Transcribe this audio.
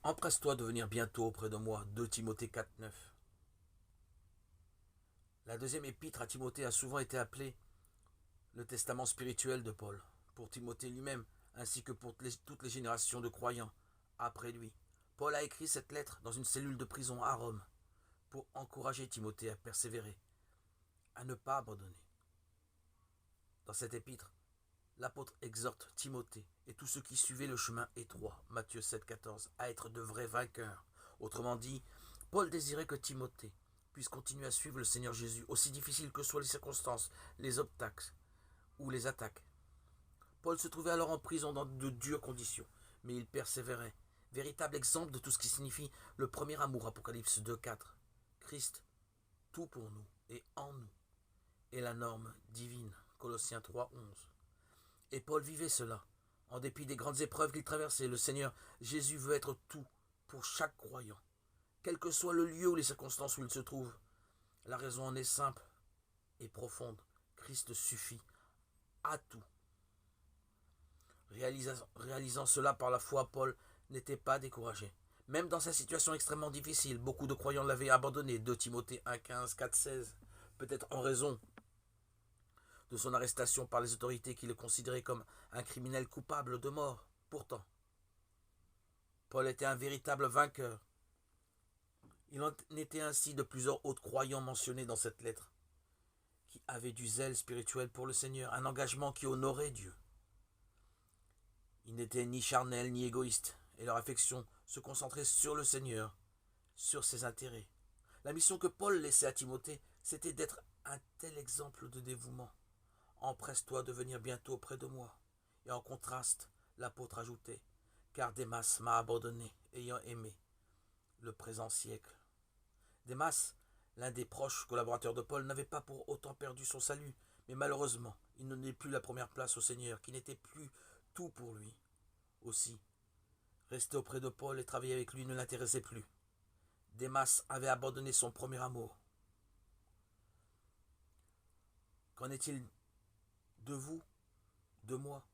Empresse-toi de venir bientôt auprès de moi. 2 Timothée 4,9. La deuxième épître à Timothée a souvent été appelée le testament spirituel de Paul, pour Timothée lui-même, ainsi que pour toutes les générations de croyants après lui. Paul a écrit cette lettre dans une cellule de prison à Rome, pour encourager Timothée à persévérer, à ne pas abandonner. Dans cette épître, l'apôtre exhorte Timothée et tous ceux qui suivaient le chemin étroit, Matthieu 7,14, à être de vrais vainqueurs. Autrement dit, Paul désirait que Timothée puisse continuer à suivre le Seigneur Jésus, aussi difficiles que soient les circonstances, les obstacles ou les attaques. Paul se trouvait alors en prison dans de dures conditions, mais il persévérait. Véritable exemple de tout ce qui signifie le premier amour, Apocalypse 2,4. Christ, tout pour nous et en nous, est la norme divine, Colossiens 3,11. Et Paul vivait cela. En dépit des grandes épreuves qu'il traversait, le Seigneur Jésus veut être tout pour chaque croyant, quel que soit le lieu ou les circonstances où il se trouve. La raison en est simple et profonde. Christ suffit à tout. Réalisant cela par la foi, Paul n'était pas découragé. Même dans sa situation extrêmement difficile, beaucoup de croyants l'avaient abandonné. 2 Timothée 1,15, 4,16. Peut-être en raison de son arrestation par les autorités qui le considéraient comme un criminel coupable de mort. Pourtant, Paul était un véritable vainqueur. Il en était ainsi de plusieurs autres croyants mentionnés dans cette lettre, qui avaient du zèle spirituel pour le Seigneur, un engagement qui honorait Dieu. Ils n'étaient ni charnels ni égoïstes, et leur affection se concentrait sur le Seigneur, sur ses intérêts. La mission que Paul laissait à Timothée, c'était d'être un tel exemple de dévouement. Empresse-toi de venir bientôt auprès de moi. Et en contraste, l'apôtre ajoutait, car Démas m'a abandonné, ayant aimé le présent siècle. Démas, l'un des proches collaborateurs de Paul, n'avait pas pour autant perdu son salut, mais malheureusement, il ne donnait plus la première place au Seigneur, qui n'était plus tout pour lui. Aussi, rester auprès de Paul et travailler avec lui ne l'intéressait plus. Démas avait abandonné son premier amour. Qu'en est-il de vous, de moi?